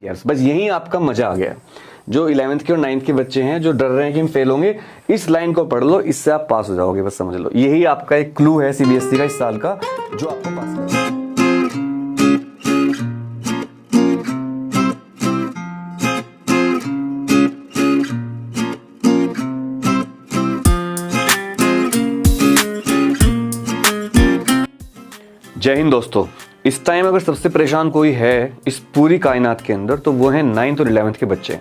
Yes, बस यही आपका मजा आ गया। जो 11th के और 9th के बच्चे हैं जो डर रहे हैं कि हम फेल होंगे, इस लाइन को पढ़ लो, इससे आप पास हो जाओगे, बस समझ लो। यही आपका एक क्लू है सीबीएसई का इस साल का, जो आपको पास करेगा। जय हिंद दोस्तों। इस टाइम अगर सबसे परेशान कोई है इस पूरी कायनात के अंदर तो वो है 9th और 11th के बच्चे।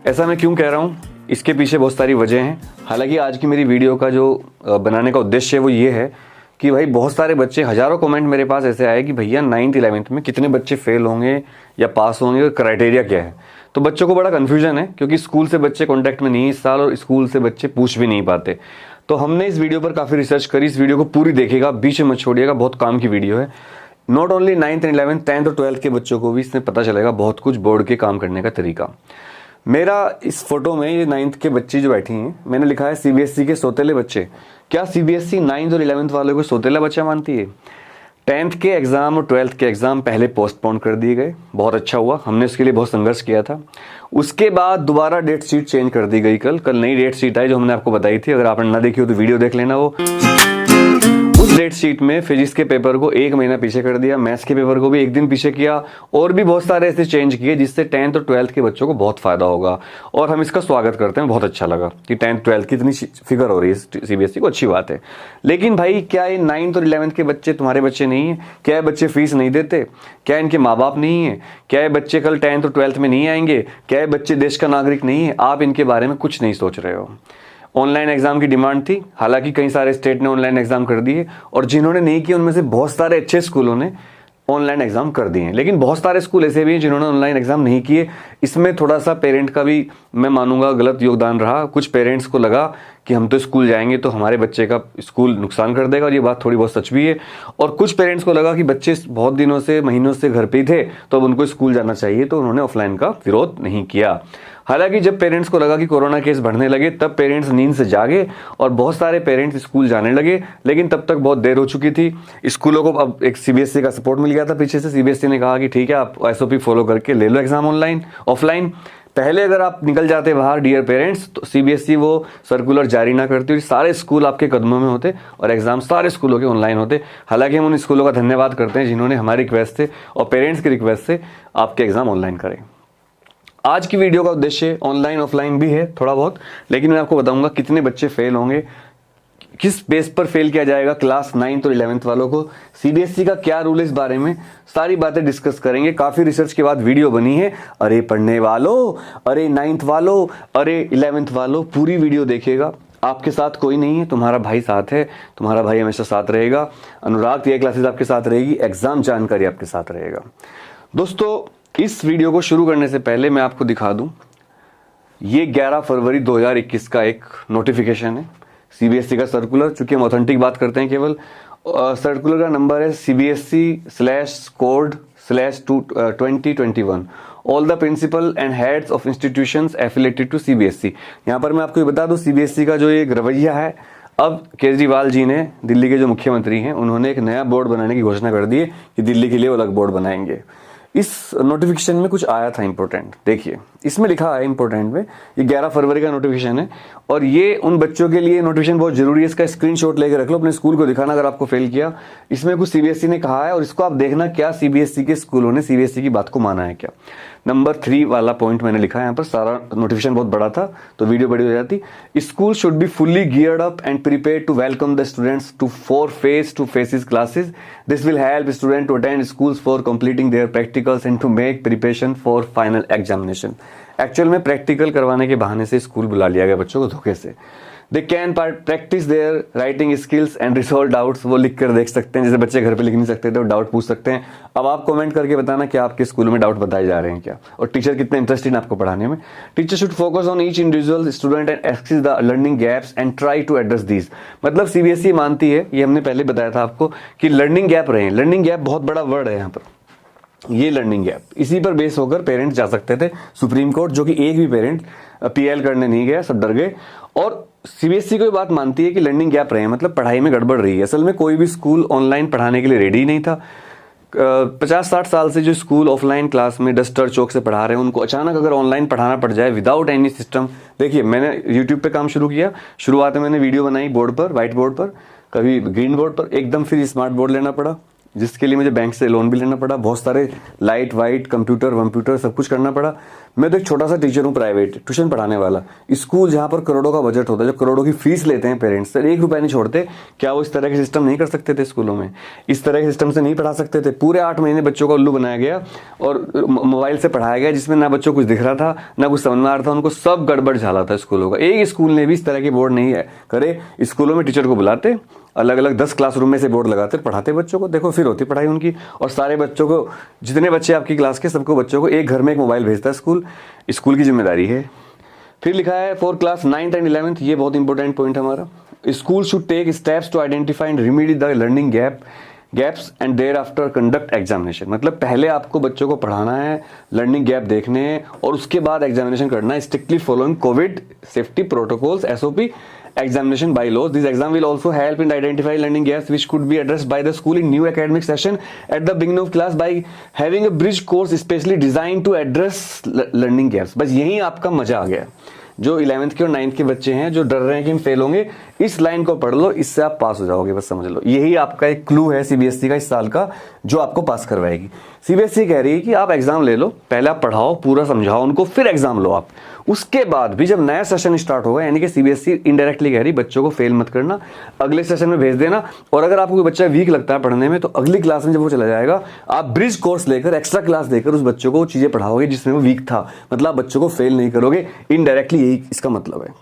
ऐसा मैं क्यों कह रहा हूँ, इसके पीछे बहुत सारी वजह हैं। हालांकि आज की मेरी वीडियो का जो बनाने का उद्देश्य है वो ये है कि भाई बहुत सारे बच्चे, हज़ारों कमेंट मेरे पास ऐसे आए कि भैया 9th 11th में कितने बच्चे फेल होंगे या पास होंगे और क्राइटेरिया क्या है। तो बच्चों को बड़ा कन्फ्यूजन है क्योंकि स्कूल से बच्चे कॉन्टैक्ट में नहीं है इस साल और स्कूल से बच्चे पूछ भी नहीं पाते। तो हमने इस वीडियो पर काफ़ी रिसर्च करी। इस वीडियो को पूरी देखिएगा, बीच में मत छोड़िएगा, बहुत काम की वीडियो है। Not only 9th and 11th, 10th और 12th के बच्चों को भी इसमें पता चलेगा बहुत कुछ, बोर्ड के काम करने का तरीका। मेरा इस फोटो में ये 9th के बच्चे जो बैठी हैं, मैंने लिखा है सीबीएसई के सोतेले बच्चे। क्या सीबीएसई 9th और 11th वालों को सोतेला बच्चा मानती है? 10th के एग्ज़ाम और 12th के एग्ज़ाम पहले पोस्टपोन कर दिए गए, बहुत अच्छा हुआ, हमने उसके लिए बहुत संघर्ष किया था। उसके बाद दोबारा डेट शीट चेंज कर दी गई। कल नई डेट शीट आई जो हमने आपको बताई थी। अगर आपने ना देखी हो तो वीडियो देख लेना। वो उस डेट शीट में फिजिक्स के पेपर को 1 महीना पीछे कर दिया, मैथ्स के पेपर को भी 1 दिन पीछे किया, और भी बहुत सारे ऐसे चेंज किए जिससे 10th और 12th के बच्चों को बहुत फायदा होगा। और हम इसका स्वागत करते हैं, बहुत अच्छा लगा कि 10th 12th की इतनी फिगर हो रही है सीबीएसई को, अच्छी बात है। लेकिन भाई क्या ये 9th और 11th के बच्चे तुम्हारे बच्चे नहीं है? क्या ये बच्चे फीस नहीं देते? क्या इनके माँ बाप नहीं है? क्या ये बच्चे कल 10th और 12th में नहीं आएंगे? क्या ये बच्चे देश का नागरिक नहीं है? आप इनके बारे में कुछ नहीं सोच रहे हो। ऑनलाइन एग्जाम की डिमांड थी, हालांकि कई सारे स्टेट ने ऑनलाइन एग्जाम कर दिए, और जिन्होंने नहीं किए उनमें से बहुत सारे अच्छे स्कूलों ने ऑनलाइन एग्जाम कर दिए हैं। लेकिन बहुत सारे स्कूल ऐसे भी हैं जिन्होंने ऑनलाइन एग्जाम नहीं किए। इसमें थोड़ा सा पेरेंट का भी मैं मानूंगा गलत योगदान रहा। कुछ पेरेंट्स को लगा कि हम तो स्कूल जाएंगे तो हमारे बच्चे का स्कूल नुकसान कर देगा, और ये बात थोड़ी बहुत सच भी है। और कुछ पेरेंट्स को लगा कि बच्चे बहुत दिनों से, महीनों से घर पे ही थे तो अब उनको स्कूल जाना चाहिए, तो उन्होंने ऑफलाइन का विरोध नहीं किया। हालांकि जब पेरेंट्स को लगा कि कोरोना केस बढ़ने लगे तब पेरेंट्स नींद से जागे और बहुत सारे पेरेंट्स स्कूल जाने लगे, लेकिन तब तक बहुत देर हो चुकी थी। स्कूलों को अब एक सीबीएसई का सपोर्ट मिल गया था पीछे से। सीबीएसई ने कहा कि ठीक है, आप एसओपी फॉलो करके ले लो एग्जाम ऑनलाइन ऑफलाइन। पहले अगर आप निकल जाते बाहर डियर पेरेंट्स तो सीबीएसई वो सर्कुलर जारी ना करती और सारे स्कूल आपके कदमों में होते और एग्जाम सारे स्कूलों के ऑनलाइन होते। हालांकि हम उन स्कूलों का धन्यवाद करते हैं जिन्होंने हमारी रिक्वेस्ट से और पेरेंट्स की रिक्वेस्ट से आपके एग्जाम ऑनलाइन करें। आज की वीडियो का उद्देश्य ऑनलाइन ऑफलाइन भी है थोड़ा बहुत, लेकिन मैं आपको बताऊंगा कितने बच्चे फेल होंगे, किस बेस पर फेल किया जाएगा क्लास 9th और 11th वालों को, सीबीएसई का क्या रूल है, इस बारे में सारी बातें डिस्कस करेंगे। काफी रिसर्च के बाद वीडियो बनी है। अरे पढ़ने वालों, अरे 9th वालों, अरे 11th वालों, पूरी वीडियो देखिएगा। आपके साथ कोई नहीं है, तुम्हारा भाई साथ है, तुम्हारा भाई हमेशा साथ रहेगा। अनुराग टीआई क्लासेस आपके साथ रहेगी, एग्जाम जानकारी आपके साथ रहेगा। दोस्तों, इस वीडियो को शुरू करने से पहले मैं आपको दिखा दूं, ये 11 फरवरी 2021 का एक नोटिफिकेशन है सीबीएसई का सर्कुलर। चूंकि हम ऑथेंटिक बात करते हैं केवल, सर्कुलर का नंबर है CBSE/code/2021। All the principal and heads of institutions affiliated to CBSE. यहाँ पर मैं आपको ये बता दूं, सीबीएसई का जो एक रवैया है, अब केजरीवाल जी ने, दिल्ली के जो मुख्यमंत्री हैं, उन्होंने एक नया बोर्ड बनाने की घोषणा कर दी है कि दिल्ली के लिए वो अलग बोर्ड बनाएंगे। इस नोटिफिकेशन में कुछ आया था इंपॉर्टेंट, देखिए इसमें लिखा है इंपॉर्टेंट में, ये 11 फरवरी का नोटिफिकेशन है और ये उन बच्चों के लिए नोटिफिकेशन बहुत जरूरी है। इसका स्क्रीनशॉट लेकर रख लो, अपने स्कूल को दिखाना अगर आपको फेल किया। इसमें कुछ सीबीएसई ने कहा है और इसको आप देखना क्या सीबीएसई के स्कूलों ने सीबीएसई की बात को माना है क्या। नंबर 3 वाला पॉइंट मैंने लिखा है यहाँ पर, सारा नोटिफिकेशन बहुत बड़ा था तो वीडियो बड़ी हो जाती। School should be fully geared up and prepared to welcome the students to for face to faces classes. This will help student to attend schools for completing their practicals and to make preparation for final examination. Actual में practical करवाने के बहाने से school बुला लिया गया बच्चों को धोखे से। They can practice there writing skills and resolve doubts. वो लिख कर देख सकते हैं, जैसे बच्चे घर पे लिख नहीं सकते थे, वो डाउट पूछ सकते हैं। अब आप कमेंट करके बताना कि आपके स्कूल में डाउट बताए जा रहे हैं क्या, और टीचर कितने इंटरेस्टेड आपको पढ़ाने में। Teacher should focus on each individual student and access the learning gaps and try to address these. मतलब सीबीएसई मानती है, ये हमने पहले बताया था आपको, कि लर्निंग गैप रहे। लर्निंग गैप बहुत बड़ा वर्ड है यहाँ पर, ये लर्निंग गैप, इसी पर बेस होकर पेरेंट्स जा सकते थे सुप्रीम कोर्ट, जो कि एक भी पेरेंट पीएल करने नहीं गया, सब डर गए। और सीबीएसई को बात मानती है कि लर्निंग गैप रहे, मतलब पढ़ाई में गड़बड़ रही है। असल में कोई भी स्कूल ऑनलाइन पढ़ाने के लिए रेडी नहीं था। 50-60 साल से जो स्कूल ऑफलाइन क्लास में डस्टर चौक से पढ़ा रहे हैं, उनको अचानक अगर ऑनलाइन पढ़ाना पड़ जाए विदाउट एनी सिस्टम। देखिए, मैंने यूट्यूब पे काम शुरू किया, शुरुआत में मैंने वीडियो बनाई बोर्ड पर, व्हाइट बोर्ड पर, कभी ग्रीन बोर्ड पर, एकदम फिर स्मार्ट बोर्ड लेना पड़ा, जिसके लिए मुझे बैंक से लोन भी लेना पड़ा, बहुत सारे लाइट वाइट कंप्यूटर वम्प्यूटर सब कुछ करना पड़ा। मैं तो एक छोटा सा टीचर हूँ, प्राइवेट ट्यूशन पढ़ाने वाला। स्कूल जहाँ पर करोड़ों का बजट होता है, जो करोड़ों की फीस लेते हैं पेरेंट्स से, 1 रुपया नहीं छोड़ते। क्या वो इस तरह के सिस्टम नहीं कर सकते थे स्कूलों में? इस तरह के सिस्टम से नहीं पढ़ा सकते थे? पूरे 8 महीने बच्चों का उल्लू बनाया गया और मोबाइल से पढ़ाया गया, जिसमें ना बच्चों को कुछ दिख रहा था, ना कुछ समझ में आ रहा था, उनको सब गड़बड़ झाला था स्कूलों का। एक स्कूल ने भी इस तरह के बोर्ड नहीं है करे। स्कूलों में टीचर को बुलाते, अलग अलग 10 क्लासरूम में से बोर्ड लगाते, पढ़ाते बच्चों को, देखो फिर होती पढ़ाई उनकी। और सारे बच्चों को, जितने बच्चे आपकी क्लास के, सबको बच्चों को एक घर में एक मोबाइल भेजता है स्कूल। स्कूल की जिम्मेदारी है। फिर लिखा है for class 9th and 11th, ये बहुत इंपॉर्टेंट पॉइंट है हमारा। School should take steps to identify and remedy the learning gaps and thereafter conduct examination. मतलब पहले आपको बच्चों को पढ़ाना है, लर्निंग गैप देखने हैं, और उसके बाद एग्जामिनेशन करना है, strictly following Covid safety protocols, SOP, examination by laws. This exam will also help in identify learning gaps which could be addressed by the school in new academic session at the beginning of class by having a bridge course especially designed to address learning gaps. बस यही आपका मजा आ गया। जो 11th के और 9th के बच्चे हैं, जो डर रहे हैं कि हम फेल होंगे, इस लाइन को पढ़ लो, इससे आप पास हो जाओगे, बस समझ लो। यही आपका एक क्लू है CBSE का इस साल का, जो आपको पास करवाएगी। CBSE कह रही है कि आप एग्जाम ले लो, पहले आप पढ़ाओ, पूरा समझाओ उनको, फिर एग्जाम लो आप। उसके बाद भी जब नया सेशन स्टार्ट होगा, यानी कि CBSE इनडायरेक्टली कह रही बच्चों को फेल मत करना, अगले सेशन में भेज देना। और अगर आपको कोई बच्चा वीक लगता है पढ़ने में, तो अगली क्लास में जब वो चला जाएगा, आप ब्रिज कोर्स लेकर, एक्स्ट्रा क्लास देकर उस बच्चों को चीजें पढ़ाओगे जिसमें वो वीक था। मतलब आप बच्चों को फेल नहीं करोगे, इनडायरेक्टली यही इसका मतलब है।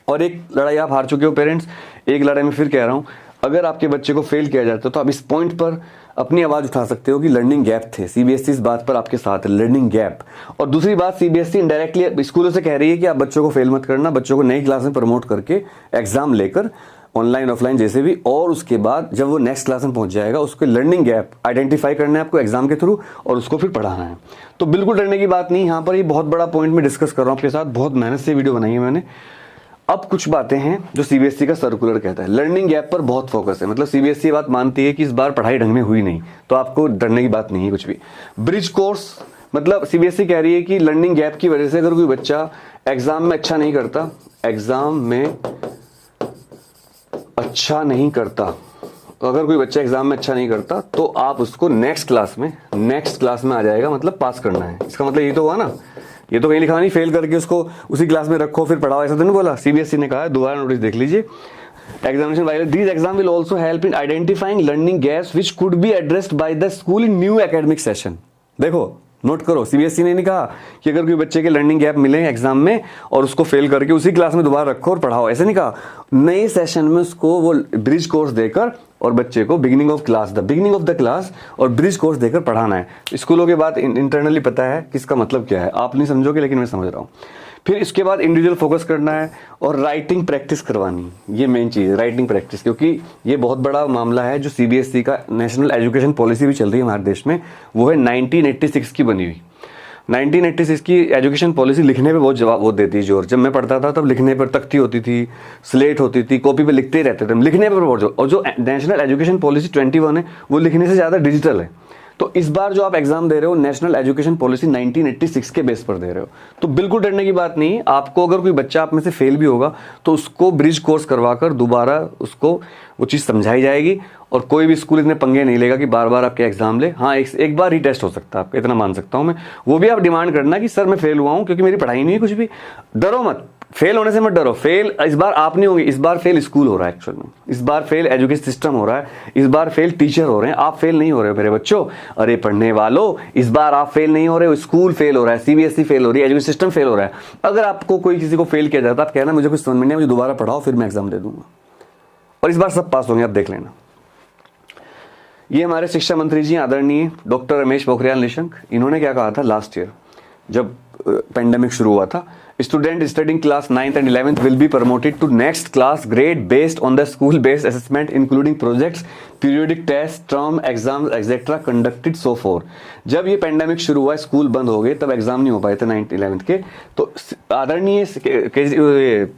और एक लड़ाई आप हार चुके हो पेरेंट्स, एक लड़ाई में फिर कह रहा हूं, अगर आपके बच्चे को फेल किया जाता है तो आप इस पॉइंट पर अपनी आवाज उठा सकते हो कि लर्निंग गैप थे। CBSE इस बात पर आपके साथ है, लर्निंग गैप। और दूसरी बात, CBSE इनडायरेक्टली स्कूलों से कह रही है कि आप बच्चों को फेल मत करना, बच्चों को नई क्लास में प्रमोट करके एग्जाम लेकर, ऑनलाइन ऑफलाइन जैसे भी, और उसके बाद जब वो नेक्स्ट क्लास में पहुंच जाएगा, उसके लर्निंग गैप आइडेंटिफाई करना है आपको एग्जाम के थ्रू, और उसको फिर पढ़ाना है। तो बिल्कुल डरने की बात नहीं। यहाँ पर ये बहुत बड़ा पॉइंट मैं डिस्कस कर रहा हूँ आपके साथ, बहुत मेहनत से वीडियो बनाई है मैंने। अब कुछ बातें हैं जो CBSE का सर्कुलर कहता है। लर्निंग गैप पर बहुत फोकस है, मतलब CBSE ये बात मानती है कि इस बार पढ़ाई ढंग में हुई नहीं, तो आपको डरने की बात नहीं है कुछ भी। ब्रिज कोर्स, मतलब CBSE कह रही है कि लर्निंग गैप की वजह से अगर कोई बच्चा एग्जाम में अच्छा नहीं करता, अगर कोई बच्चा एग्जाम में अच्छा नहीं करता, तो आप उसको नेक्स्ट क्लास में आ जाएगा, मतलब पास करना है। इसका मतलब ये तो हुआ ना, ये तो कहीं लिखा नहीं फेल करके उसको उसी क्लास में रखो फिर पढ़ाओ, ऐसा तो नहीं बोला। CBSE ने कहा है, दोबारा नोटिस देख लीजिए। Examination while these exam will also help in identifying learning gaps which could be addressed by the school in new academic session. देखो, नोट करो, CBSE ने नहीं कहा कि अगर कोई बच्चे के लर्निंग गैप मिले एग्जाम में और उसको फेल करके उसी क्लास में दोबारा रखो और पढ़ाओ, ऐसे नहीं कहा। नए सेशन में उसको वो ब्रिज कोर्स देकर और बच्चे को बिगिनिंग ऑफ द क्लास और ब्रिज कोर्स देकर पढ़ाना है। स्कूलों के बाद इंटरनली पता है कि इसका मतलब क्या है, आप नहीं समझोगे लेकिन मैं समझ रहा हूँ। फिर इसके बाद इंडिविजुअल फोकस करना है और राइटिंग प्रैक्टिस करवानी, ये मेन चीज़ है, राइटिंग प्रैक्टिस। क्योंकि ये बहुत बड़ा मामला है। जो CBSE का नेशनल एजुकेशन पॉलिसी भी चल रही है हमारे देश में, वो है 1986 की बनी हुई। 1986 की एजुकेशन पॉलिसी लिखने पे बहुत जवाब वो देती है जोर। जब मैं पढ़ता था तब लिखने पर तख्ती होती थी, स्लेट होती थी, कॉपी पे लिखते ही रहते थे, लिखने पर बहुत जोर। और जो नेशनल एजुकेशन पॉलिसी 21 है, वो लिखने से ज़्यादा डिजिटल है। तो इस बार जो आप एग्जाम दे रहे हो, नेशनल एजुकेशन पॉलिसी 1986 के बेस पर दे रहे हो, तो बिल्कुल डरने की बात नहीं। आपको अगर कोई बच्चा आप में से फेल भी होगा, तो उसको ब्रिज कोर्स करवाकर दोबारा उसको वो चीज़ समझाई जाएगी। और कोई भी स्कूल इतने पंगे नहीं लेगा कि बार बार आपके एग्जाम ले। हाँ, एक बार ही टेस्ट हो सकता है आपका, इतना मान सकता हूँ मैं। वो भी आप डिमांड करना कि सर मैं फेल हुआ हूँ क्योंकि मेरी पढ़ाई नहीं है कुछ भी। डरो मत, फेल होने से मत डरो। फेल इस बार आप नहीं होंगे, इस बार फेल स्कूल हो रहा है एक्चुअल में, इस बार फेल एजुकेशन सिस्टम हो रहा है, इस बार फेल टीचर हो रहे हैं। आप फेल नहीं हो रहे हो मेरे बच्चों, अरे पढ़ने वालों, इस बार आप फेल नहीं हो रहे हो, स्कूल फेल हो रहा है, CBSE फेल हो रही है, एजुकेशन सिस्टम फेल हो रहा है। अगर आपको कोई किसी को फेल किया जाता है, आप कहना मुझे कुछ समझ में नहीं, मुझे दोबारा पढ़ाओ, फिर मैं एग्जाम दे दूंगा, और इस बार सब पास होंगे, आप देख लेना। ये हमारे शिक्षा मंत्री जी आदरणीय डॉक्टर रमेश पोखरियाल निशंक, इन्होंने क्या कहा था लास्ट ईयर जब पेंडेमिक शुरू हुआ था, Student studying class 9th and 11th will be promoted to next class grade based on the school based assessment including projects, periodic tests, term exams etc. conducted so far. जब ये pandemic शुरू हुआ, school बंद हो गए, तब exam नहीं हो पाए थे 9th 11th के, तो आदरणीय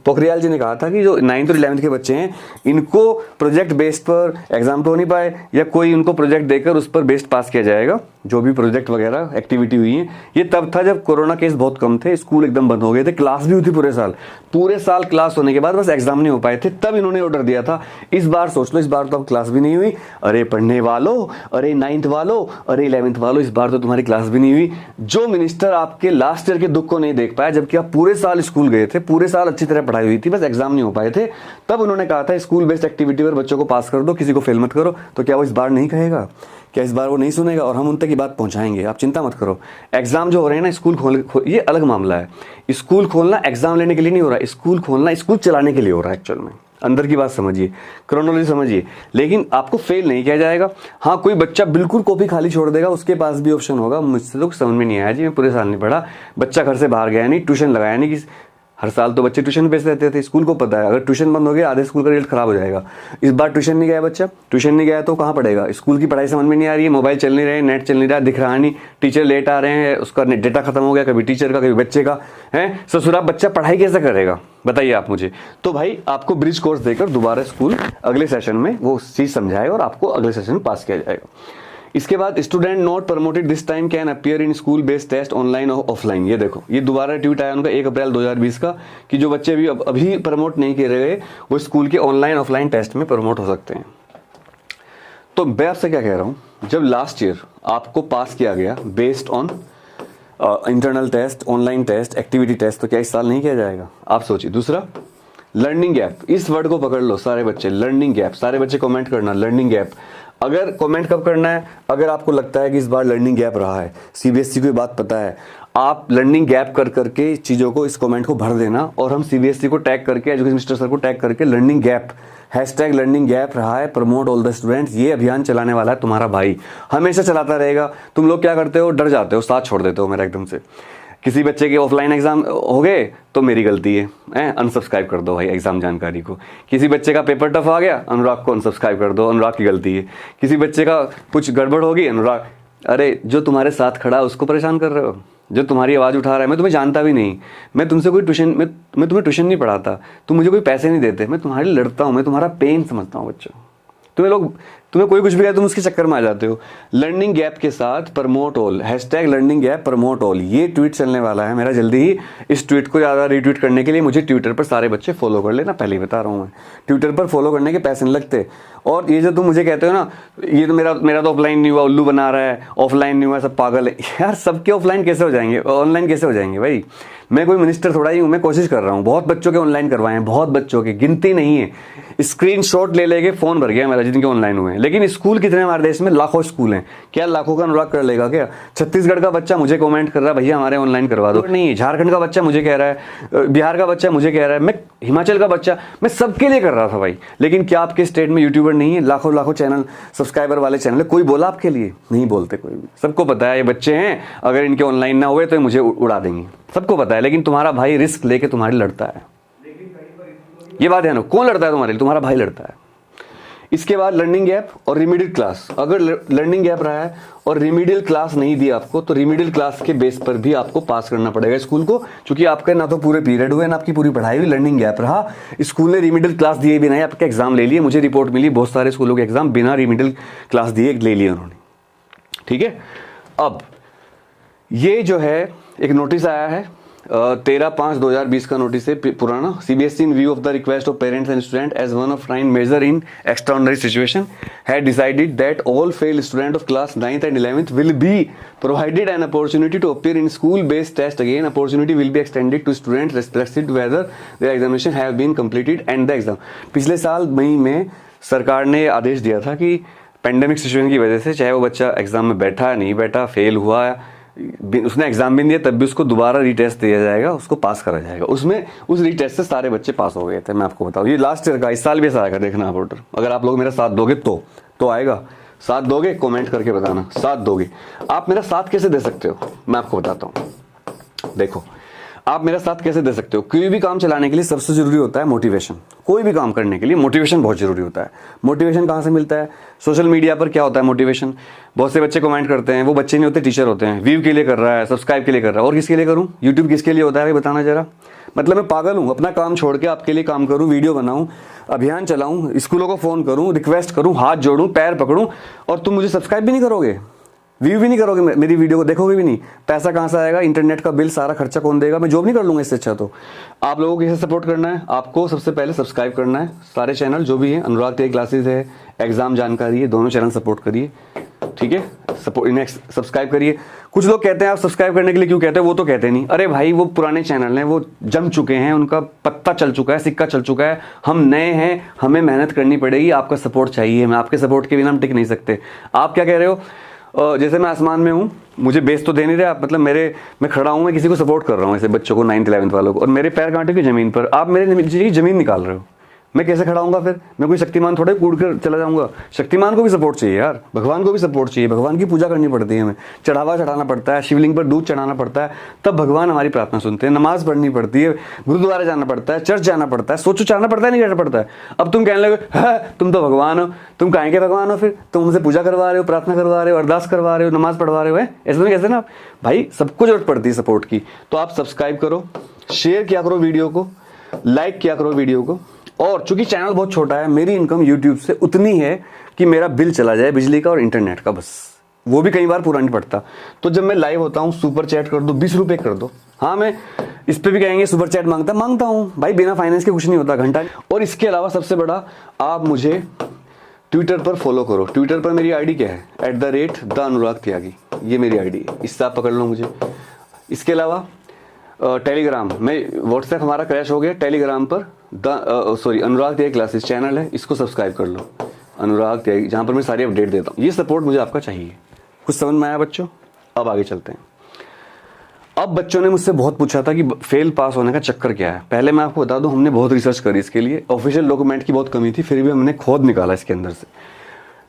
पोखरियाल जी ने कहा था कि जो 9th और 11th के बच्चे हैं इनको प्रोजेक्ट बेस्ड पर एग्जाम तो हो नहीं पाए, या कोई उनको प्रोजेक्ट देकर उस पर बेस्ड पास किया जाएगा, जो भी प्रोजेक्ट वगैरह एक्टिविटी हुई है। ये तब था जब कोरोना केस बहुत कम थे, स्कूल एकदम बंद हो गए थे, क्लास भी हुई थी पूरे साल क्लास होने के बाद बस एग्जाम नहीं हो पाए थे, तब इन्होंने ऑर्डर दिया था। इस बार सोच लो, इस बार तो अब क्लास भी नहीं हुई। अरे पढ़ने वालों, अरे 9th वालों, अरे 11th वालों, इस बार तो तुम्हारी क्लास भी नहीं हुई। जो मिनिस्टर आपके लास्ट ईयर के दुख को नहीं देख पाया, जबकि आप पूरे साल स्कूल गए थे, पूरे साल अच्छी तरह पढ़ाई हुई थी, बस एग्जाम नहीं हो पाए थे, तब उन्होंने कहा था स्कूल बेस्ड एक्टिविटी पर बच्चों को पास कर दो, किसी को फेल मत करो। तो क्या वो इस बार नहीं कहेगा? क्या इस बार वो नहीं सुनेगा? और हम उन तक की बात पहुंचाएंगे, आप चिंता मत करो। एग्जाम जो हो रहे हैं ना, स्कूल ये अलग मामला है। स्कूल खोलना एग्जाम लेने के लिए नहीं हो रहा है, स्कूल खोलना स्कूल चलाने के लिए हो रहा है। एक्चुअल में अंदर की बात समझिए, क्रोनोलॉजी समझिए, लेकिन आपको फेल नहीं किया जाएगा। हाँ, कोई बच्चा बिल्कुल कॉपी खाली छोड़ देगा, उसके पास भी ऑप्शन होगा। मुझसे तो कुछ समझ में नहीं आया जी, मैं पूरे साल नहीं पढ़ा, बच्चा घर से बाहर गया नहीं, ट्यूशन लगाया नहीं। हर साल तो बच्चे ट्यूशन भेज देते थे, स्कूल को पता है अगर ट्यूशन बंद हो गया आधे स्कूल का रिजल्ट खराब हो जाएगा। इस बार ट्यूशन नहीं गया बच्चा, ट्यूशन नहीं गया तो कहाँ पढ़ेगा? स्कूल की पढ़ाई समझ में नहीं आ रही है, मोबाइल चल नहीं रहे, नेट चल नहीं रहा, दिख रहा नहीं, टीचर लेट आ रहे हैं, उसका डेटा खत्म हो गया, कभी टीचर का कभी बच्चे का है। ससुरा बच्चा पढ़ाई कैसे करेगा बताइए आप मुझे? तो भाई आपको ब्रिज कोर्स देकर दोबारा स्कूल अगले सेशन में वो चीज समझाएगा और आपको अगले सेशन में पास किया जाएगा। इसके बाद student not promoted this time can appear in school based test online और ऑफलाइन। ये देखो, ये दोबारा ट्वीट आया उनका 1 अप्रैल 2020 का कि जो बच्चे अभी प्रमोट नहीं किए गए वो स्कूल के ऑनलाइन ऑफलाइन टेस्ट में प्रमोट हो सकते हैं। तो मैं आपसे क्या कह रहा हूं, जब लास्ट ईयर आपको पास किया गया based on internal test, online test, activity test, तो क्या इस साल नहीं किया जाएगा? आप सोचिए। दूसरा, लर्निंग गैप, इस वर्ड को पकड़ लो सारे बच्चे, लर्निंग गैप। सारे बच्चे कमेंट करना लर्निंग गैप। अगर कमेंट कब करना है? अगर आपको लगता है कि इस बार लर्निंग गैप रहा है, सीबीएसई को ये बात पता है, आप लर्निंग गैप कर करके चीज़ों को, इस कमेंट को भर देना और हम सीबीएसई को टैग करके, एजुकेशन मिनिस्टर सर को टैग करके learning gap, hashtag learning gap रहा है, प्रमोट ऑल द स्टूडेंट्स, ये अभियान चलाने वाला है तुम्हारा भाई, हमेशा चलाता रहेगा। तुम लोग क्या करते हो? डर जाते हो, साथ छोड़ देते हो मेरा एकदम से। किसी बच्चे के ऑफलाइन एग्जाम हो गए तो मेरी गलती है, अनसब्सक्राइब कर दो भाई एग्जाम जानकारी को। किसी बच्चे का पेपर टफ आ गया, अनुराग को अनसब्सक्राइब कर दो, अनुराग की गलती है। किसी बच्चे का कुछ गड़बड़ होगी, अनुराग, अरे जो तुम्हारे साथ खड़ा है उसको परेशान कर रहे हो, जो तुम्हारी आवाज़ उठा रहा है। मैं तुम्हें जानता भी नहीं, मैं तुमसे कोई ट्यूशन, मैं तुम्हें ट्यूशन नहीं पढ़ाता, तुम मुझे कोई पैसे नहीं देते, मैं तुम्हारे लिए लड़ता हूँ, मैं तुम्हारा पेन समझता हूँ बच्चों। तुम्हें कोई कुछ भी कहे तुम उसके चक्कर में आ जाते हो। लर्निंग गैप के साथ promote all, hashtag learning gap promote all, ये ट्वीट चलने वाला है मेरा जल्दी ही। इस ट्वीट को ज़्यादा रीट्वीट करने के लिए मुझे ट्विटर पर सारे बच्चे फॉलो कर लेना, पहले ही बता रहा हूँ मैं, ट्विटर पर फॉलो करने के पैसे नहीं लगते। और ये जो तुम मुझे कहते हो ना, ये तो मेरा तो ऑफलाइन नहीं हुआ, उल्लू बना रहा है, ऑफलाइन नहीं हुआ, सब पागल है यार। सबके ऑफलाइन कैसे हो जाएंगे, ऑनलाइन कैसे हो जाएंगे भाई? मैं कोई मिनिस्टर थोड़ा ही हूँ, मैं कोशिश कर रहा हूँ, बहुत बच्चों के ऑनलाइन करवाए हैं, बहुत बच्चों के, गिनती नहीं है। स्क्रीनशॉट ले लेके फोन भर गया मेरा जिनके ऑनलाइन हुए हैं। लेकिन स्कूल कितने हमारे देश में? लाखों स्कूल हैं, क्या लाखों का अनुराग कर लेगा क्या? छत्तीसगढ़ का बच्चा मुझे कमेंट कर रहा है भैया हमारे ऑनलाइन करवा दो, नहीं, झारखंड का बच्चा मुझे कह रहा है, बिहार का बच्चा मुझे कह रहा है, मैं हिमाचल का बच्चा, मैं सबके लिए कर रहा था भाई। लेकिन क्या आपके स्टेट में यूट्यूबर नहीं है? लाखों लाखों चैनल, सब्सक्राइबर वाले चैनल है, कोई बोला आपके लिए? नहीं बोलते कोई भी। सबको पता है ये बच्चे हैं, अगर इनके ऑनलाइन ना हुए तो मुझे उड़ा देंगे, सबको पता है। लेकिन तुम्हारा भाई रिस्क लेके तुम्हारे लड़ता है, ये बात है ना। कौन लड़ता है तुम्हारे लिए? तुम्हारा भाई लड़ता है। इसके बाद लर्निंग गैप और रिमीडियल क्लास। अगर लर्निंग गैप रहा है और रिमीडियल क्लास नहीं दी आपको, तो रिमीडियल क्लास के बेस पर भी आपको पास करना पड़ेगा स्कूल को, क्योंकि आपका ना तो पूरे पीरियड हुए ना आपकी पूरी पढ़ाई हुई, लर्निंग गैप रहा। स्कूल ने रिमीडियल क्लास दिए भी नहीं, आपके एग्जाम ले लिए। मुझे रिपोर्ट मिली बहुत सारे स्कूलों के एग्जाम बिना रिमीडियल क्लास दिए ले लिए उन्होंने, ठीक है। अब ये जो है एक नोटिस आया है 13/5/2020 का नोटिस है पुराना। CBSE in view of the request of parents and student as one of trying measure in extraordinary situation had decided that all fail student of class 9th and 11th will be provided an opportunity to appear in school based test again. Opportunity will be extended to students restricted whether their examination have been completed and the exam. पिछले साल मई में सरकार ने आदेश दिया था कि pandemic situation की वजह से चाहे वो बच्चा एग्जाम में बैठा नहीं बैठा, फेल हुआ, उसने एग्जाम भी दिया, तब भी उसको दोबारा रीटेस्ट दिया जाएगा, उसको पास करा जाएगा। उसमें उस रीटेस्ट से सारे बच्चे पास हो गए थे। मैं आपको बताऊं, ये लास्ट ईयर का, इस साल भी ऐसा आएगा, देखना आप ऑर्डर। अगर आप लोग मेरा साथ दोगे तो आएगा। साथ दोगे कमेंट करके बताना, साथ दोगे। आप मेरा साथ कैसे दे सकते हो मैं आपको बताता हूँ। देखो, आप मेरा साथ कैसे दे सकते हो? कोई भी काम चलाने के लिए सबसे जरूरी होता है मोटिवेशन। कोई भी काम करने के लिए मोटिवेशन बहुत जरूरी होता है। मोटिवेशन कहाँ से मिलता है? सोशल मीडिया पर क्या होता है मोटिवेशन? बहुत से बच्चे कमेंट करते हैं, वो बच्चे नहीं होते, टीचर होते हैं। व्यू के लिए कर रहा है, सब्सक्राइब के लिए कर रहा है, और किसके लिए करूँ? यूट्यूब किसके लिए होता है भाई बताना जरा। मतलब मैं पागल हूँ, अपना काम छोड़ के आपके लिए काम करूँ, वीडियो बनाऊँ, अभियान चलाऊँ, स्कूलों को फ़ोन करूँ, रिक्वेस्ट करूँ, हाथ जोड़ूँ, पैर पकड़ूँ, और तुम मुझे सब्सक्राइब भी नहीं करोगे, व्यू भी नहीं करोगे, मेरी वीडियो को देखोगे भी नहीं। पैसा कहाँ से आएगा? इंटरनेट का बिल सारा खर्चा कौन देगा? मैं जॉब नहीं कर लूँगा इससे अच्छा। तो आप लोगों को कैसे सपोर्ट करना है? आपको सबसे पहले सब्सक्राइब करना है सारे चैनल जो भी हैं। अनुराग तिवारी क्लासेस है, एग्जाम जानकारी है, दोनों चैनल सपोर्ट करिए, ठीक है? इन्हें सब्सक्राइब करिए। कुछ लोग कहते हैं आप सब्सक्राइब करने के लिए क्यों कहते हैं? वो तो कहते नहीं। अरे भाई वो पुराने चैनल हैं, वो जम चुके हैं, उनका पत्ता चल चुका है, सिक्का चल चुका है। हम नए हैं, हमें मेहनत करनी पड़ेगी, आपका सपोर्ट चाहिए। मैं आपके सपोर्ट के बिना हम टिक नहीं सकते। आप क्या कह रहे हो? जैसे मैं आसमान में हूँ, मुझे बेस तो दे नहीं रहे आप, मतलब मैं खड़ा हूँ, मैं किसी को सपोर्ट कर रहा हूँ, ऐसे बच्चों को 9th 11th वालों को, और मेरे पैर कांटे की ज़मीन पर आप मेरे नीचे की ज़मीन निकाल रहे हो। मैं कैसे खड़ा हूँगा फिर? मैं कोई शक्तिमान थोड़े कूद कर चला जाऊँगा। शक्तिमान को भी सपोर्ट चाहिए यार, भगवान को भी सपोर्ट चाहिए। भगवान की पूजा करनी पड़ती है, हमें चढ़ावा चढ़ाना पड़ता है, शिवलिंग पर दूध चढ़ाना पड़ता है, तब भगवान हमारी प्रार्थना सुनते हैं। नमाज पढ़नी पड़ती है, गुरुद्वारा जाना पड़ता है, चर्च जाना पड़ता है, सोचो चढ़ाना पड़ता है नहीं जाना पड़ता है? अब तुम कहने लगे है तुम तो भगवान हो, तुम काहे के भगवान हो? फिर तुम हमसे पूजा करवा रहे हो, प्रार्थना करवा रहे हो, अरदास करवा रहे हो, नमाज पढ़वा रहे हो, ऐसे में कैसे ना भाई? सबको जरूरत पड़ती है सपोर्ट की। तो आप सब्सक्राइब करो, शेयर किया करो वीडियो को, लाइक किया करो वीडियो को। और चूंकि चैनल बहुत छोटा है, मेरी इनकम यूट्यूब से उतनी है कि मेरा बिल चला जाए बिजली का और इंटरनेट का, बस। वो भी कई बार पूरा नहीं पड़ता। तो जब मैं लाइव होता हूँ, सुपर चैट कर दो, 20 रुपए कर दो। हाँ, मैं इस पे भी कहेंगे सुपर चैट मांगता हूँ भाई, बिना फाइनेंस के कुछ नहीं होता, घंटा। और इसके अलावा सबसे बड़ा, आप मुझे ट्विटर पर फॉलो करो। ट्विटर पर मेरी आईडी क्या है? @द अनुराग त्यागी, ये मेरी आईडी है, इससे आप पकड़ लो मुझे। इसके अलावा टेलीग्राम में, व्हाट्सएप हमारा क्रैश हो गया, टेलीग्राम पर अनुराग त्यागी क्लासेस चैनल है, इसको सब्सक्राइब कर लो, अनुराग त्यागी, जहाँ पर मैं सारी अपडेट देता हूँ। ये सपोर्ट मुझे आपका चाहिए। कुछ समझ में आया बच्चों? अब आगे चलते हैं। अब बच्चों ने मुझसे बहुत पूछा था कि फेल पास होने का चक्कर क्या है। पहले मैं आपको बता दूं, हमने बहुत रिसर्च करी इसके लिए, ऑफिशियल डॉक्यूमेंट की बहुत कमी थी, फिर भी हमने खोद निकाला इसके अंदर से।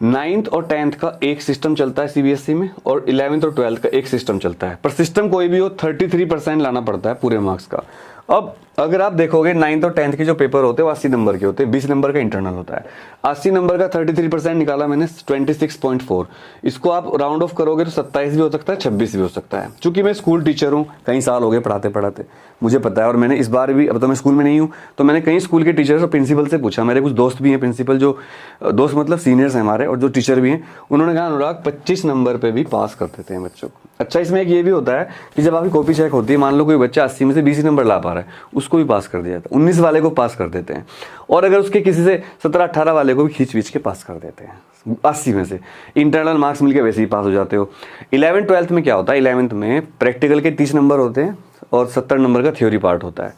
9th और 10th का एक सिस्टम चलता है सीबीएसई में, और 11th और 12th का एक सिस्टम चलता है। पर सिस्टम कोई भी हो, 33% लाना पड़ता है पूरे मार्क्स का। अब अगर आप देखोगे 9th और 10th के जो पेपर होते हैं वो 80 नंबर के होते हैं, 20 नंबर का इंटरनल होता है। 80 नंबर का 33% निकाला मैंने, 26.4। इसको आप राउंड ऑफ करोगे तो 27 भी हो सकता है, 26 भी हो सकता है। चूंकि मैं स्कूल टीचर हूँ, कई साल हो गए पढ़ाते पढ़ाते, मुझे पता है। और मैंने इस बार भी, अब तो मैं स्कूल में नहीं हूँ, तो मैंने कई स्कूल के टीचर्स और प्रिंसिपल से पूछा। मेरे कुछ दोस्त भी हैं प्रिंसिपल, जो दोस्त मतलब सीनियर्स हैं हमारे, और जो टीचर भी हैं, उन्होंने कहा अनुराग 25 नंबर पर भी पास कर देते हैं बच्चों को। अच्छा, इसमें एक ये भी होता है कि जब आपकी कॉपी चेक होती है, मान लो कोई बच्चा 80 में से 20 नंबर ला पा रहा है, उसको भी पास कर दिया जाता है। 19 वाले को पास कर देते हैं, और अगर उसके किसी से 17-18 वाले को भी खींच के पास कर देते हैं 80 में से। इंटरनल मार्क्स मिलके वैसे ही पास हो जाते हो। 11th 12th में क्या होता है? 11th में प्रैक्टिकल के 30 नंबर होते हैं और 70 नंबर का थ्योरी पार्ट होता है,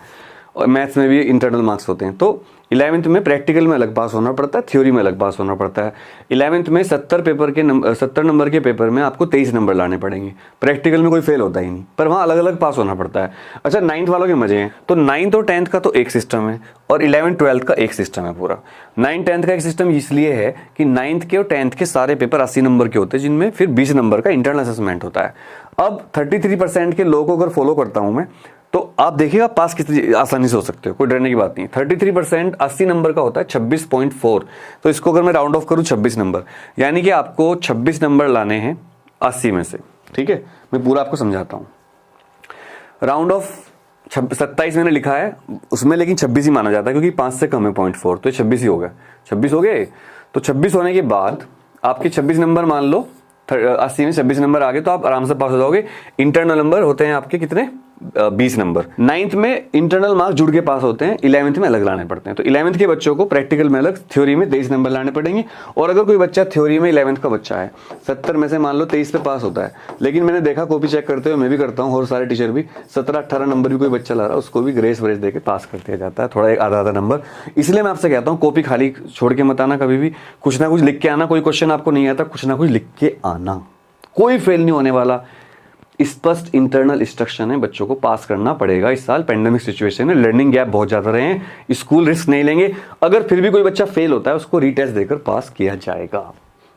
और मैथ्स में भी इंटरनल मार्क्स होते हैं। तो 11th में प्रैक्टिकल में अलग पास होना पड़ता है, थ्योरी में अलग पास होना पड़ता है। 11th में 70 नंबर के पेपर में आपको 23 नंबर लाने पड़ेंगे। प्रैक्टिकल में कोई फेल होता ही नहीं, पर वहाँ अलग अलग पास होना पड़ता है। अच्छा, 9th वालों के मजे हैं। तो 9th और 10th का तो एक सिस्टम है, और 11th 12th का एक सिस्टम है पूरा। 9th 10th का एक सिस्टम इसलिए है कि 9th के और 10th के सारे पेपर 80 नंबर के होते हैं, जिनमें फिर 20 नंबर का इंटरनल असेसमेंट होता है। अब 33% के लोगों को अगर फॉलो करता हूं मैं, तो आप देखिएगा पास कितनी आसानी से हो सकते हो, कोई डरने की बात नहीं। 33% 80 नंबर का होता है 26.4, तो इसको अगर मैं राउंड ऑफ करूं 26 नंबर, यानी कि आपको 26 नंबर लाने हैं 80 में से, ठीक है? मैं पूरा आपको समझाता हूं। राउंड ऑफ 27 मैंने लिखा है उसमें, लेकिन 26 ही माना जाता है क्योंकि 5 से कम है 0.4, तो 26 ही हो गया। 26 हो गए, तो 26 होने के बाद आपके 26 नंबर मान लो, 80 में 26 नंबर आ गए तो आप आराम से पास हो जाओगे। इंटरनल नंबर होते हैं आपके कितने? 20 नंबर। 9th में इंटरनल मार्क्स जुड़ के पास होते हैं, 11th में अलग लाने पड़ते हैं। तो 11th के बच्चों को प्रैक्टिकल में अलग, थ्योरी में 23 नंबर लाने पड़ेंगे। और अगर कोई बच्चा थ्योरी में 11th का बच्चा है, 70 में से मान लो 23 पे पास होता है, लेकिन मैंने देखा कॉपी चेक करते हुए, मैं भी करता हूँ और सारे टीचर भी, 17-18 नंबर भी कोई बच्चा ला रहा है, उसको भी ग्रेस व्रेस देकर पास कर दिया जाता है, थोड़ा एक आधा नंबर। इसलिए मैं आपसे कहता हूँ कॉपी खाली छोड़ के मत आना, कभी भी कुछ ना कुछ लिख के आना। कोई क्वेश्चन आपको नहीं आता, कुछ ना कुछ लिख के आना, कोई फेल नहीं होने वाला। स्पष्ट इंटरनल इंस्ट्रक्शन है, बच्चों को पास करना पड़ेगा। इस साल पेंडेमिक सिचुएशन है, लर्निंग गैप बहुत ज्यादा रहे हैं, स्कूल रिस्क नहीं लेंगे। अगर फिर भी कोई बच्चा फेल होता है, उसको रीटेस्ट देकर पास किया जाएगा।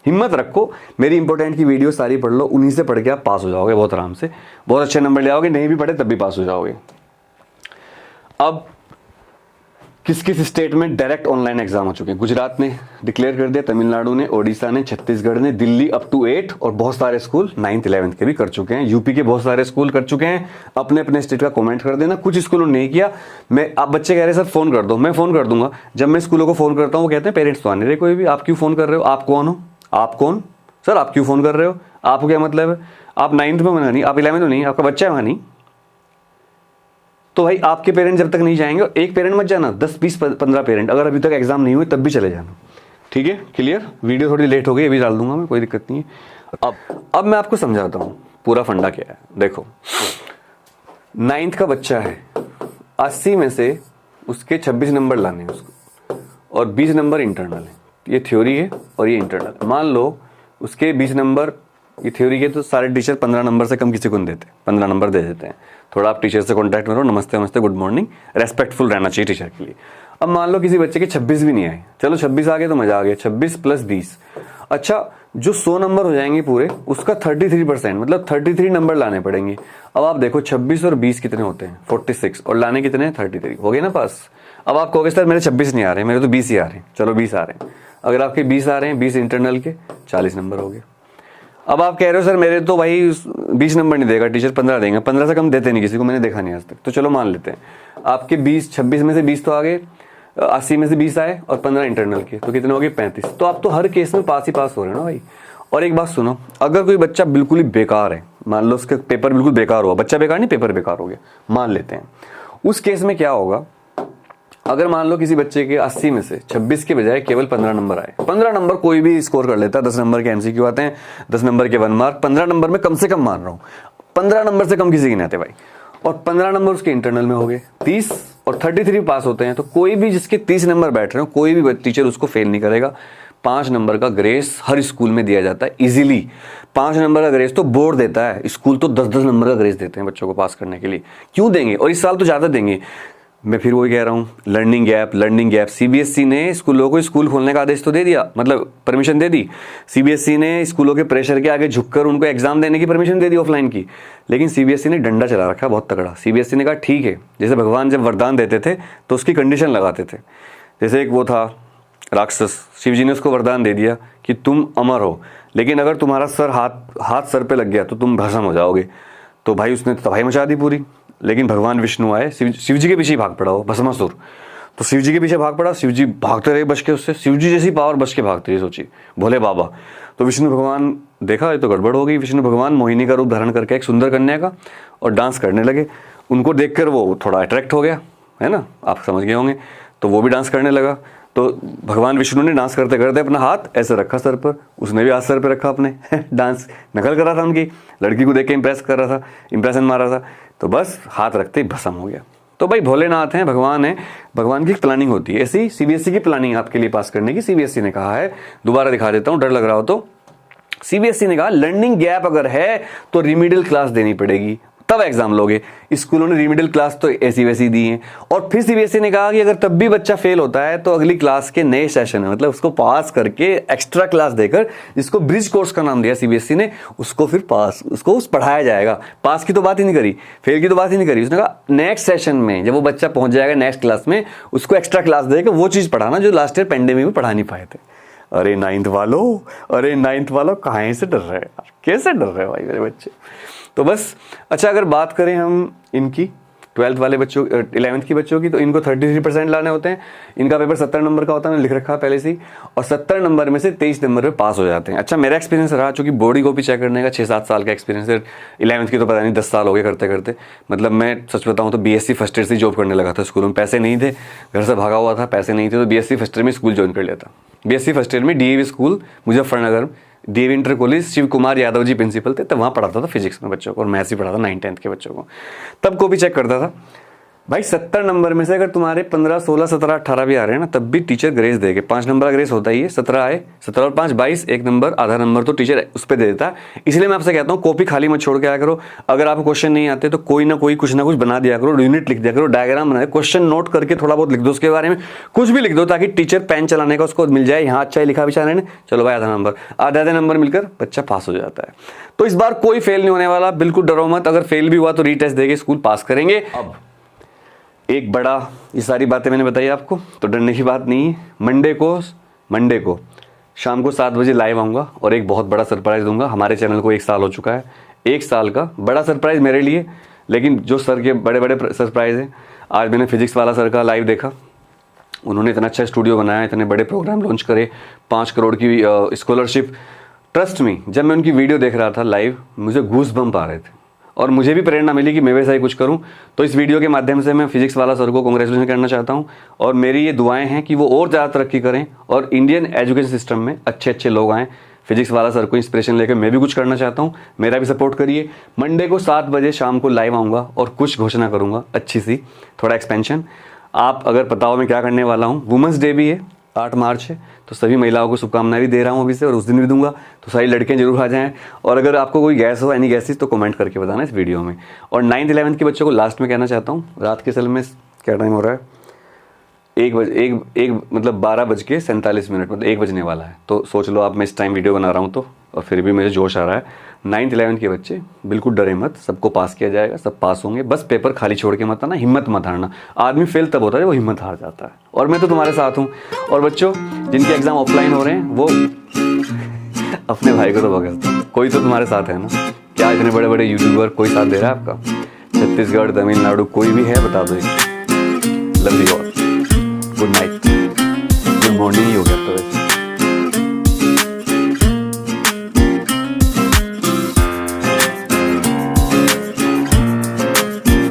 हिम्मत रखो, मेरी इंपॉर्टेंट की वीडियो सारी पढ़ लो, उन्हीं से पढ़ के आप पास हो जाओगे बहुत आराम से, बहुत अच्छे नंबर ले आओगे। नहीं भी पढ़े तब भी पास हो जाओगे। अब किस किस स्टेट में डायरेक्ट ऑनलाइन एग्जाम हो चुके हैं? गुजरात ने डिक्लेयर कर दिया, तमिलनाडु ने, ओडिशा ने, छत्तीसगढ़ ने, दिल्ली अप टू 8 और बहुत सारे स्कूल 9th 11th के भी कर चुके हैं। यूपी के बहुत सारे स्कूल कर चुके हैं। अपने अपने स्टेट का कमेंट कर देना। कुछ स्कूलों ने नहीं किया। मैं आप बच्चे कह रहे हैं सर फोन कर दो, मैं फोन कर दूंगा। जब मैं स्कूलों को फोन करता हूँ वो कहते हैं पेरेंट्स तो आने रहे कोई भी, आप क्यों फोन कर रहे हो? आप कौन हो? आप कौन सर? आप क्यों फोन कर रहे हो? आपको क्या मतलब है? आप 9th में मना नहीं, आप 11th में नहीं, आपका बच्चा है वहां नहीं, तो भाई आपके पेरेंट जब तक नहीं जाएंगे, एक पेरेंट मत जाना, 10 20 15 पेरेंट, अगर अभी तक एग्जाम नहीं हुए तब भी चले जाना। ठीक है, क्लियर? वीडियो थोड़ी लेट हो गई, अभी डाल दूंगा मैं, कोई दिक्कत नहीं है। अब मैं आपको समझाता हूं पूरा फंडा क्या है। देखो 9th का बच्चा है, 80 में से उसके 26 नंबर लाने हैं उसको, और 20 नंबर इंटरनल है। ये थ्योरी है और ये इंटरनल। मान लो उसके 20 नंबर, ये थ्योरी के तो सारे टीचर 15 नंबर से कम किसी को नहीं देते, 15 नंबर दे देते हैं। थोड़ा आप टीचर से कांटेक्ट करो, नमस्ते नमस्ते, गुड मॉर्निंग, रेस्पेक्टफुल रहना चाहिए टीचर के लिए। अब मान लो किसी बच्चे के 26 भी नहीं आए, चलो 26 आ गए तो मजा आ गया, 26 प्लस 20, अच्छा जो 100 नंबर हो जाएंगे पूरे, उसका 33%, मतलब 33 नंबर लाने पड़ेंगे। अब आप देखो 26 और 20 कितने होते हैं? 46, और लाने कितने हैं? 33। हो गए ना पास। अब आप कहोगे सर मेरे 26 नहीं आ रहे, मेरे तो 20 ही आ रहे हैं। चलो 20 आ रहे हैं, अगर आपके 20 आ रहे हैं, 20 इंटरनल के, 40 नंबर हो गए। अब आप कह रहे हो सर मेरे तो भाई 20 नंबर नहीं देगा टीचर, 15 देंगे, 15 से कम देते नहीं किसी को, मैंने देखा नहीं आज तक। तो चलो मान लेते हैं आपके 26 में से 20 तो आ गए, 80 में से 20 आए और 15 इंटरनल के, तो कितने हो गए? 35। तो आप तो हर केस में पास ही पास हो रहे हो ना भाई। और एक बात सुनो, अगर कोई बच्चा बिल्कुल ही बेकार है, मान लो उसका पेपर बिल्कुल बेकार हुआ, बच्चा बेकार नहीं, पेपर बेकार हो गया, मान लेते हैं, उस केस में क्या होगा? अगर मान लो किसी बच्चे के 80 में से 26 के बजाय केवल 15 नंबर आए, 15 नंबर कोई भी स्कोर कर लेता है, 10 नंबर के एमसीक्यू आते हैं, 10 नंबर के 1 मार्क, 15 नंबर में कम से कम मान रहा हूं, 15 नंबर से कम किसी के नहीं आते भाई, और 15 नंबर उसके इंटरनल में हो गए, 30 और 33 पास होते हैं, तो कोई भी जिसके 30 नंबर बैठ रहे हो, कोई भी टीचर उसको फेल नहीं करेगा। 5 नंबर का ग्रेस हर स्कूल में दिया जाता है इजीली। 5 नंबर का ग्रेस तो बोर्ड देता है, स्कूल तो 10-10 नंबर का ग्रेस देते हैं बच्चों को पास करने के लिए। क्यों देंगे? और इस साल तो ज्यादा देंगे। मैं फिर वही कह रहा हूँ, लर्निंग गैप। सीबीएसई ने स्कूलों को स्कूल खोलने का आदेश तो दे दिया, मतलब परमिशन दे दी। सीबीएसई ने स्कूलों के प्रेशर के आगे झुककर उनको एग्जाम देने की परमिशन दे दी ऑफलाइन की। लेकिन सीबीएसई ने डंडा चला रखा बहुत तगड़ा। सीबीएसई ने कहा ठीक है, जैसे भगवान जब वरदान देते थे तो उसकी कंडीशन लगाते थे। जैसे एक वो था राक्षस, शिव जी ने उसको वरदान दे दिया कि तुम अमर हो, लेकिन अगर तुम्हारा सर हाथ सर पे लग गया तो तुम भस्म हो जाओगे। तो भाई उसने तबाही मचा दी पूरी। लेकिन भगवान विष्णु आए, शिव जी के पीछे ही भाग पड़ा वो भस्मासुर। तो शिव जी के पीछे भाग पड़ा, शिव जी भागते रहे बच के उससे, शिव जी जैसी पावर बच के भागते रहे, सोचिए भोले बाबा। तो विष्णु भगवान देखा ये तो गड़बड़ हो गई, विष्णु भगवान मोहिनी का रूप धारण करके एक सुंदर कन्या का और डांस करने लगे। उनको देखकर वो थोड़ा अट्रैक्ट हो गया, है ना, आप समझ गए होंगे। तो वो भी डांस करने लगा। तो भगवान विष्णु ने डांस करते करते अपना हाथ ऐसे रखा सर पर, उसने भी हाथ सर पर रखा अपने डांस नकल कर रहा था उनकी, लड़की को देख के इम्प्रेस कर रहा था, इंप्रेशन मार रहा था। तो बस हाथ रखते ही भस्म हो गया। तो भाई भोलेनाथ हैं, भगवान है, भगवान की प्लानिंग होती है ऐसी। सीबीएसई की प्लानिंग आपके लिए पास करने की सीबीएसई ने कहा है, दोबारा दिखा देता हूं, डर लग रहा हो तो। सीबीएसई ने कहा लर्निंग गैप अगर है तो रिमीडियल क्लास देनी पड़ेगी, तब एग्जाम लोगे। स्कूलों ने रिमीडियल क्लास तो ऐसी वैसी दी है। और फिर सीबीएसई ने कहा कि अगर तब भी बच्चा फेल होता है तो अगली क्लास के नए सेशन में, मतलब उसको पास करके एक्स्ट्रा क्लास देकर, जिसको ब्रिज कोर्स का नाम दिया सीबीएसई ने, उसको फिर उसको पढ़ाया जाएगा। पास की तो बात ही नहीं करी, फेल की तो बात ही नहीं करी। उसने कहा नेक्स्ट सेशन में जब वो बच्चा पहुंच जाएगा नेक्स्ट क्लास में, उसको एक्स्ट्रा क्लास देकर वो चीज पढ़ाना जो लास्ट ईयर पेंडेमिक में पढ़ा नहीं पाए थे। अरे 9th वालों कहाँ से डर रहे हैं, कैसे डर रहे हो भाई मेरे बच्चे। तो बस अच्छा, अगर बात करें हम इनकी 12th वाले बच्चों, 11th की बच्चों की, तो इनको 33% लाने होते हैं। इनका पेपर 70 नंबर का होता है, मैंने लिख रखा है पहले से ही, और 70 नंबर में से 23 नंबर पे पास हो जाते हैं। अच्छा मेरा एक्सपीरियंस रहा, चूंकि बोर्ड की कॉपी चेक करने का 6-7 साल का एक्सपीरियंस है। 11th की तो पता नहीं 10 साल हो गए करते करते। मतलब मैं सच बताऊँ तो बीएससी फर्स्ट ईयर से जॉब करने लगा था स्कूल में। पैसे नहीं थे, घर से भागा हुआ था, पैसे नहीं थे, तो बीएससी फर्स्ट ईयर में स्कूल ज्वाइन कर लेता। बीएससी फर्स्ट ईयर में DAV school Muzaffarnagar, DAV inter college, Shiv Kumar Yadav ji principal थे, तब वहाँ पढ़ाता था फिजिक्स में बच्चों को, और मैथ्स भी पढ़ाता 9th-10th के बच्चों को। तब कॉपी चेक करता था भाई। 70 नंबर में से अगर तुम्हारे 15, 16, 17, 18 भी आ रहे हैं ना, तब भी टीचर ग्रेस देगा। 5 नंबर का ग्रेस होता ही है, 17 आए, 17 और 5 22, 1 नंबर, आधा नंबर तो टीचर उस पर दे देता है। इसलिए मैं आपसे कहता हूँ कॉपी खाली मत छोड़ के आया करो। अगर आपको क्वेश्चन नहीं आते तो कोई ना कोई कुछ ना कुछ बना दिया करो, यूनिट लिख दिया करो, डायग्राम बना, क्वेश्चन नोट करके थोड़ा बहुत लिख दो उसके बारे में, कुछ भी लिख दो, ताकि टीचर पेन चलाने का उसको मिल जाए। यहाँ अच्छा ही लिखा बेचारे ने, चलो भाई आधा नंबर, आधा नंबर मिलकर बच्चा पास हो जाता है। तो इस बार कोई फेल नहीं होने वाला, बिल्कुल डरो मत। अगर फेल भी हुआ तो रीटेस्ट देके स्कूल पास करेंगे। अब एक बड़ा, ये सारी बातें मैंने बताई आपको, तो डरने की बात नहीं है। मंडे को शाम को 7 बजे लाइव आऊँगा और एक बहुत बड़ा सरप्राइज़ दूंगा। हमारे चैनल को 1 साल हो चुका है, 1 साल का बड़ा सरप्राइज़ मेरे लिए, लेकिन जो सर के बड़े बड़े सरप्राइज़ हैं, आज मैंने फिजिक्स वाला सर का लाइव देखा। उन्होंने इतना अच्छा स्टूडियो बनाया, इतने बड़े प्रोग्राम लॉन्च करे, 5 करोड़ की स्कॉलरशिप। ट्रस्ट मी, जब मैं उनकी वीडियो देख रहा था लाइव, मुझे गूस बम्प आ रहे थे और मुझे भी प्रेरणा मिली कि मैं वैसा ही कुछ करूं। तो इस वीडियो के माध्यम से मैं फिजिक्स वाला सर को कांग्रेचुलेशन करना चाहता हूं और मेरी ये दुआएं हैं कि वो और ज़्यादा तरक्की करें और इंडियन एजुकेशन सिस्टम में अच्छे अच्छे लोग आएँ। फिजिक्स वाला सर को इंस्पिरेशन लेकर मैं भी कुछ करना चाहता हूँ, मेरा भी सपोर्ट करिए। मंडे को 7 बजे शाम को लाइव आऊँगा और कुछ घोषणा करूँगा अच्छी सी, थोड़ा एक्सपेंशन। आप अगर पता हो मैं क्या करने वाला हूँ, वुमेंस डे भी है, 8 मार्च है, तो सभी महिलाओं को शुभकामनाएं भी दे रहा हूँ अभी से और उस दिन भी दूंगा। तो सारी लड़कियां जरूर आ जाएं और अगर आपको कोई गैस हो, एनी गैसेस, तो कमेंट करके बताना इस वीडियो में। और 9th 11th के बच्चों को लास्ट में कहना चाहता हूँ, रात के समय में क्या टाइम हो रहा है, 12:47 मतलब 1 बजने वाला है। तो सोच लो आप, मैं इस टाइम वीडियो बना रहा हूँ तो, और फिर भी मुझे जोश आ रहा है। 9th 11th के बच्चे बिल्कुल डरे मत, सबको पास किया जाएगा, सब पास होंगे। बस पेपर खाली छोड़ के मत आना, हिम्मत मत हारना। आदमी फेल तब होता है वो हिम्मत हार जाता है, और मैं तो तुम्हारे साथ हूँ। और बच्चों जिनके एग्जाम ऑफलाइन हो रहे हैं वो अपने भाई को तो बगल, कोई तो तुम्हारे साथ है ना। क्या इतने बड़े बड़े यूट्यूबर कोई साथ दे रहा है आपका? छत्तीसगढ़, तमिलनाडु, कोई भी है बता दो। Love you all.